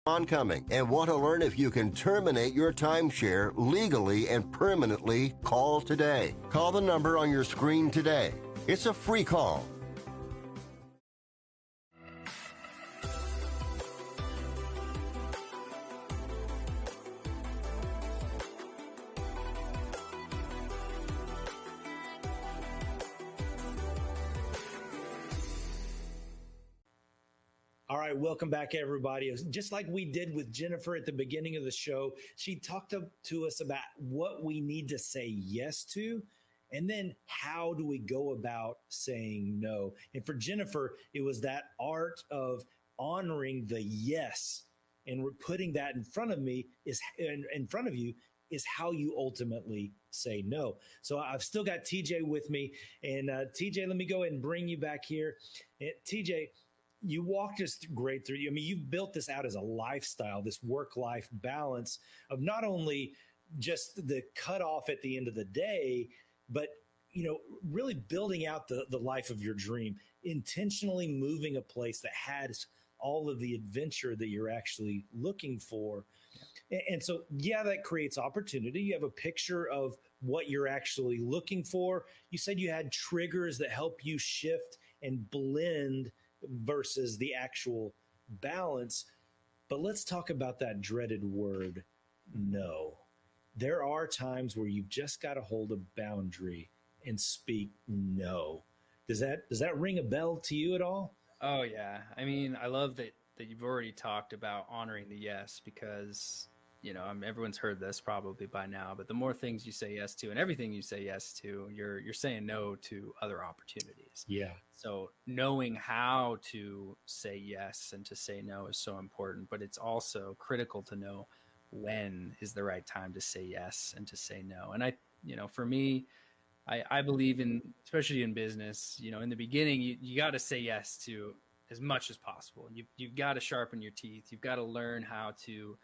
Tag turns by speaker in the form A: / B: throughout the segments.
A: Oncoming and want to learn if you can terminate your timeshare legally and permanently, call today. Call the number on your screen today. It's a free call.
B: All right, welcome back, everybody. Just like we did with Jennifer at the beginning of the show, she talked to us about what we need to say yes to, and then how do we go about saying no. And for Jennifer, it was that art of honoring the yes and putting that in front of me in front of you is how you ultimately say no. So I've still got TJ with me, and TJ, let me go ahead and bring you back here. TJ, you walked us great through. I mean, you've built this out as a lifestyle, this work-life balance of not only just the cutoff at the end of the day, but, you know, really building out the life of your dream, intentionally moving a place that has all of the adventure that you're actually looking for. Yeah. And so, yeah, that creates opportunity. You have a picture of what you're actually looking for. You said you had triggers that help you shift and blend versus the actual balance. But let's talk about that dreaded word, no. There are times where you've just got to hold a boundary and speak no. Does that ring a bell to you at all?
C: Oh yeah. I mean, I love that you've already talked about honoring the yes, because you know, everyone's heard this probably by now, but the more things you say yes to and everything you say yes to, you're saying no to other opportunities.
B: Yeah.
C: So knowing how to say yes and to say no is so important, but it's also critical to know when is the right time to say yes and to say no. And for me, I believe in, especially in business, you know, in the beginning, you got to say yes to as much as possible. You've got to sharpen your teeth. You've got to learn how to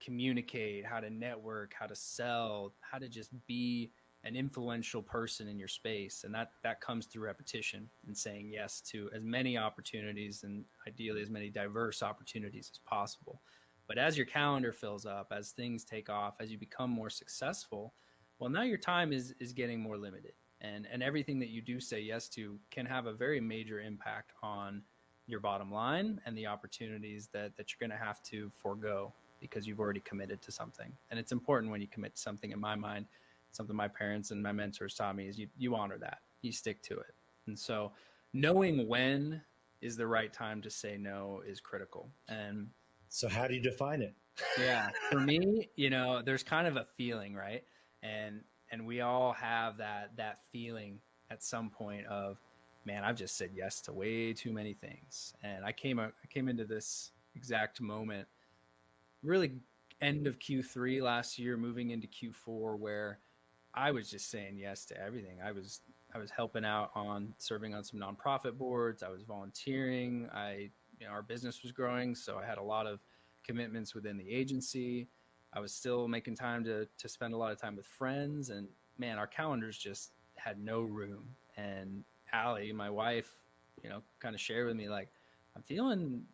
C: communicate, how to network, how to sell, how to just be an influential person in your space. And that comes through repetition and saying yes to as many opportunities and ideally as many diverse opportunities as possible. But as your calendar fills up, as things take off, as you become more successful, well, now your time is getting more limited. And everything that you do say yes to can have a very major impact on your bottom line and the opportunities that you're going to have to forego because you've already committed to something. And it's important when you commit to something, in my mind, something my parents and my mentors taught me is you honor that, you stick to it. And so knowing when is the right time to say no is critical. And
B: so how do you define it?
C: Yeah, for me, you know, there's kind of a feeling, right? And we all have that feeling at some point of, man, I've just said yes to way too many things. And I came into this exact moment really end of Q3 last year, moving into Q4, where I was just saying yes to everything. I was helping out on serving on some nonprofit boards. I was volunteering. Our business was growing, so I had a lot of commitments within the agency. I was still making time to spend a lot of time with friends, and man, our calendars just had no room. And Allie, my wife, you know, kind of shared with me, like, I'm feeling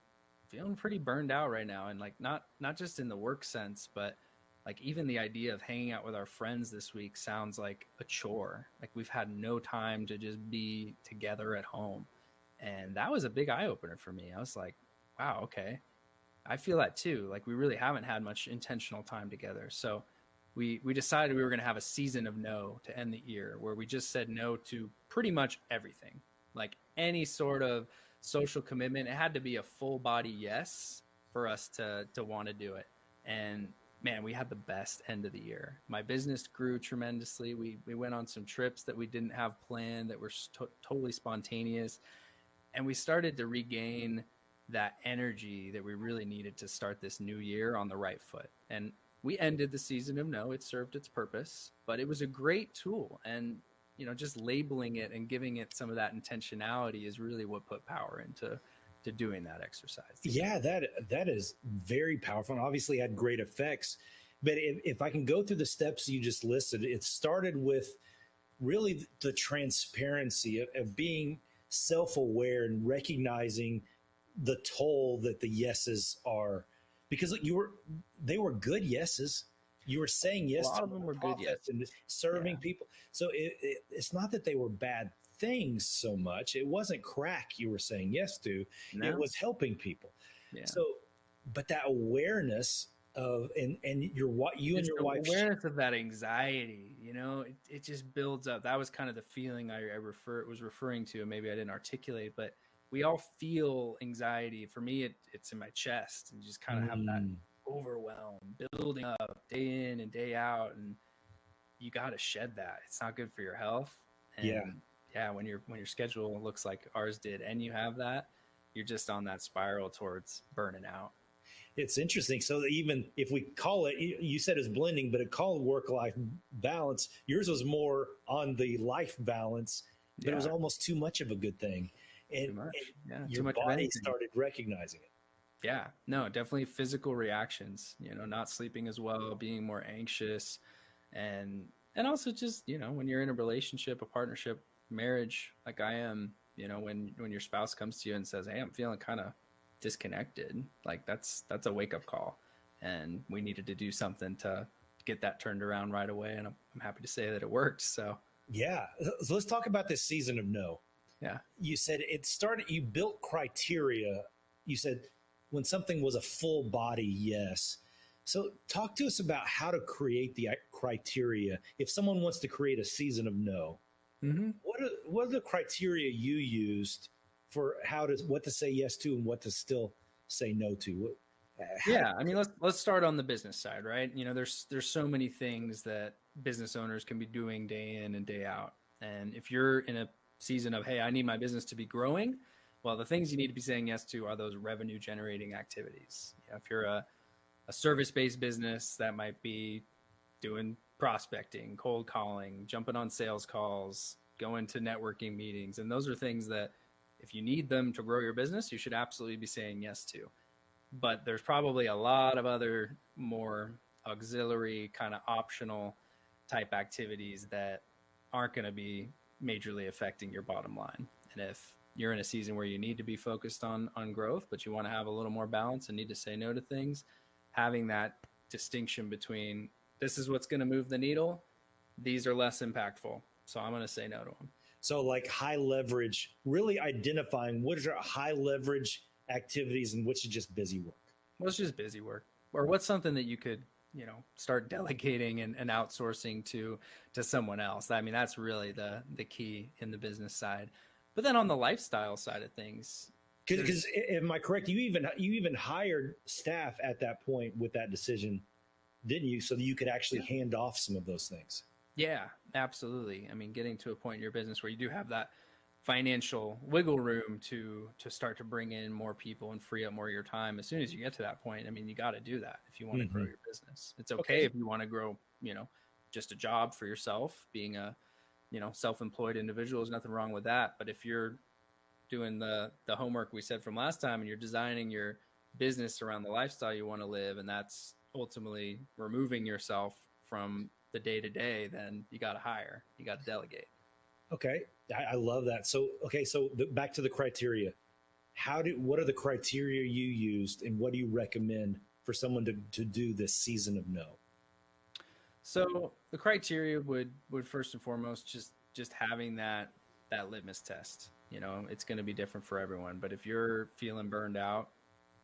C: pretty burned out right now. And like, not just in the work sense, but like even the idea of hanging out with our friends this week sounds like a chore. Like we've had no time to just be together at home. And that was a big eye opener for me. I was like, wow, okay. I feel that too. Like we really haven't had much intentional time together. So we decided we were going to have a season of no to end the year, where we just said no to pretty much everything. Like any sort of social commitment, it had to be a full body yes for us to want to do it. And man, we had the best end of the year. My business grew tremendously. We went on some trips that we didn't have planned that were totally spontaneous. And we started to regain that energy that we really needed to start this new year on the right foot. And we ended the season of no. It served its purpose, but it was a great tool. And, you know, just labeling it and giving it some of that intentionality is really what put power into doing that exercise.
B: Yeah, that is very powerful and obviously had great effects. But if I can go through the steps you just listed, it started with really the transparency of being self-aware and recognizing the toll that the yeses are because they were good yeses. You were saying
C: A
B: yes
C: lot
B: to
C: of them were good,
B: profit
C: yes.
B: and serving
C: Yeah.
B: people. So it's not that they were bad things so much. It wasn't crack you were saying yes to. It
C: No.
B: was helping people.
C: Yeah.
B: So, but that awareness of and your what you and
C: It's
B: your
C: the
B: wife
C: awareness of that anxiety, you know, it just builds up. That was kind of the feeling I was referring to, and maybe I didn't articulate, but we all feel anxiety. For me, it's in my chest, and you just kind of have that
B: Mm,
C: overwhelm building up day in and day out, and you got to shed that. It's not good for your health.
B: yeah.
C: And yeah, when your schedule looks like ours did, and you have that, you're just on that spiral towards burning out.
B: It's interesting. So that even if we call it, you said it's blending, but it called work life balance. Yours was more on the life balance, but it was
C: Yeah,
B: almost too much of a good thing.
C: too
B: And
C: much. Yeah, too
B: your
C: much of
B: body
C: anything.
B: started recognizing it.
C: Yeah, no, definitely physical reactions, you know, not sleeping as well, being more anxious, and also just, you know, when you're in a relationship, a partnership, marriage like I am, you know, when your spouse comes to you and says, "Hey, I'm feeling kind of disconnected." Like that's a wake-up call, and we needed to do something to get that turned around right away, and I'm happy to say that it worked. So,
B: Yeah. So let's talk about this season of no.
C: yeah.
B: You said it started, you built criteria. You said when something was a full body yes. So talk to us about how to create the criteria. If someone wants to create a season of no,
C: Mhm.
B: what are the criteria you used for what to say yes to and what to still say no to? How to,
C: Yeah, I mean, let's start on the business side, right? You know, there's so many things that business owners can be doing day in and day out. And if you're in a season of, hey, I need my business to be growing, well, the things you need to be saying yes to are those revenue generating activities. You know, if you're a service-based business, that might be doing prospecting, cold calling, jumping on sales calls, going to networking meetings. And those are things that if you need them to grow your business, you should absolutely be saying yes to. But there's probably a lot of other more auxiliary kind of optional type activities that aren't going to be majorly affecting your bottom line. And if you're in a season where you need to be focused on growth, but you want to have a little more balance and need to say no to things, having that distinction between this is what's going to move the needle, these are less impactful, so I'm going to say no to them.
B: so like high leverage, really identifying what are high leverage activities and which is just busy work.
C: Well, it's just busy work, or what's something that you could, you know, start delegating and outsourcing to someone else. I mean, that's really the key in the business side. But then on the lifestyle side of things,
B: Because am I correct? You even hired staff at that point with that decision, didn't you? So that you could actually hand off some of those things.
C: yeah, absolutely. I mean, getting to a point in your business where you do have that financial wiggle room to start to bring in more people and free up more of your time. As soon as you get to that point, I mean, you got to do that if you want to grow
B: Mm-hmm.
C: your business. It's okay
B: Okay.
C: if you want to grow, you know, just a job for yourself, being a, you know, self-employed individual. There's nothing wrong with that. But if you're doing the homework we said from last time and you're designing your business around the lifestyle you want to live, and that's ultimately removing yourself from the day to day, then you got to hire, you got to delegate.
B: Okay. I love that. So okay. So back to the criteria. What are the criteria you used, and what do you recommend for someone to do this season of no?
C: So the criteria would first and foremost just having that litmus test. You know, it's going to be different for everyone, but if you're feeling burned out,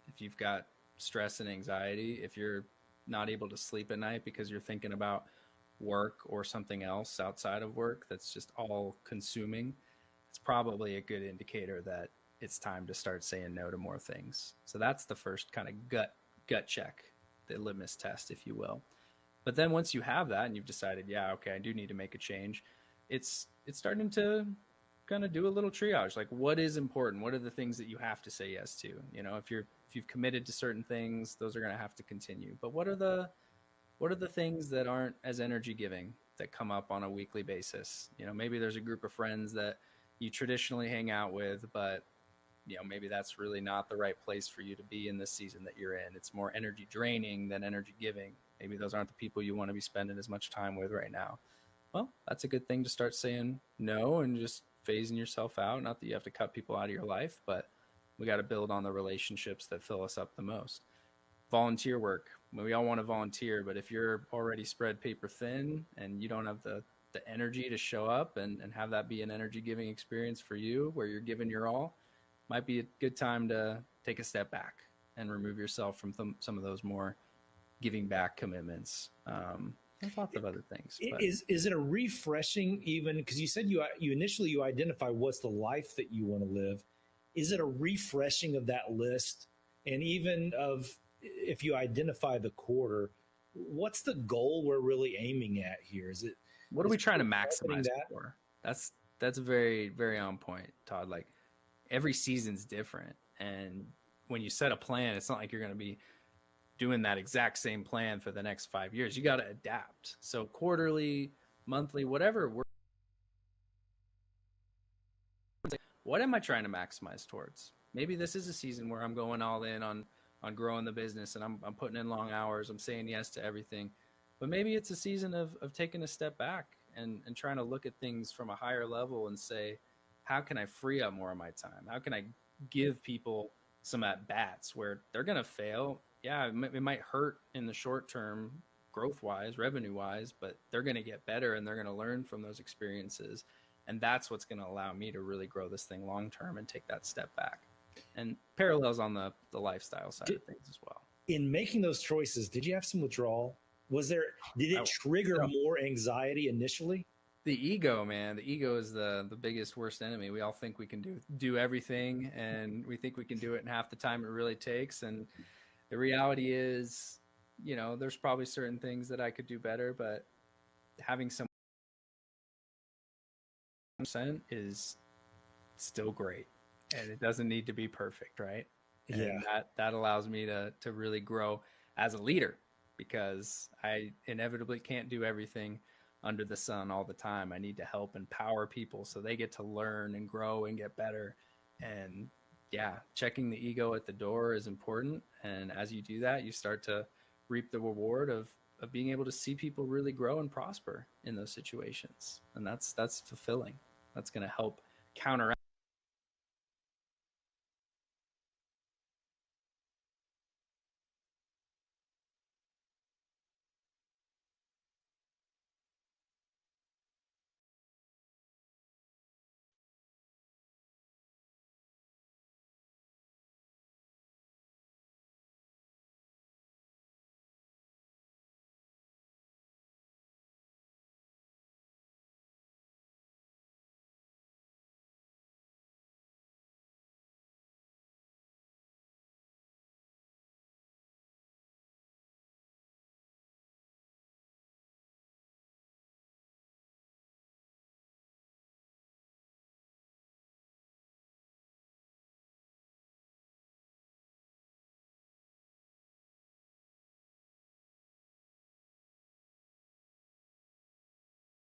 C: if you've got stress and anxiety, if you're not able to sleep at night because you're thinking about work or something else outside of work that's just all consuming, it's probably a good indicator that it's time to start saying no to more things. So that's the first kind of gut check, the litmus test, if you will. But then once you have that and you've decided, yeah, okay, I do need to make a change, it's starting to kind of do a little triage. Like, what is important? What are the things that you have to say yes to? You know, if you've committed to certain things, those are going to have to continue. But what are the things that aren't as energy giving that come up on a weekly basis? You know, maybe there's a group of friends that you traditionally hang out with, but you know, maybe that's really not the right place for you to be in this season that you're in. It's more energy draining than energy giving. Maybe those aren't the people you want to be spending as much time with right now. Well, that's a good thing to start saying no and just phasing yourself out. Not that you have to cut people out of your life, but we got to build on the relationships that fill us up the most. volunteer work. We all want to volunteer, but if you're already spread paper thin and you don't have the energy to show up and have that be an energy giving experience for you where you're giving your all, might be a good time to take a step back and remove yourself from some of those more giving back commitments. There's lots of other things. But.
B: Is it a refreshing, even because you said you initially you identify what's the life that you want to live? Is it a refreshing of that list, and even of if you identify the quarter, what's the goal we're really aiming at here? Is it
C: what are we trying to maximize for? That's very, very on point, Todd. Like every season's different, and when you set a plan, it's not like you're going to be doing that exact same plan for the next 5 years. You got to adapt. So quarterly, monthly, whatever. What am I trying to maximize towards? Maybe this is a season where I'm going all in on growing the business, and I'm putting in long hours. I'm saying yes to everything. But maybe it's a season of taking a step back and trying to look at things from a higher level and say, how can I free up more of my time? How can I give people some at-bats where they're going to fail? Yeah, it might hurt in the short term, growth-wise, revenue-wise, but they're going to get better and they're going to learn from those experiences. And that's what's going to allow me to really grow this thing long-term and take that step back. And parallels on the lifestyle side of things as well.
B: In making those choices, did you have some withdrawal? Did it trigger more anxiety initially?
C: The ego, man. The ego is the biggest, worst enemy. We all think we can do everything, and we think we can do it in half the time it really takes. And the reality is, there's probably certain things that I could do better, but having some % is still great, and it doesn't need to be perfect, right? And
B: yeah,
C: that allows me to really grow as a leader, because I inevitably can't do everything under the sun all the time. I need to help empower people so they get to learn and grow and get better. And yeah, checking the ego at the door is important. And as you do that, you start to reap the reward of being able to see people really grow and prosper in those situations. And that's fulfilling. That's going to help counteract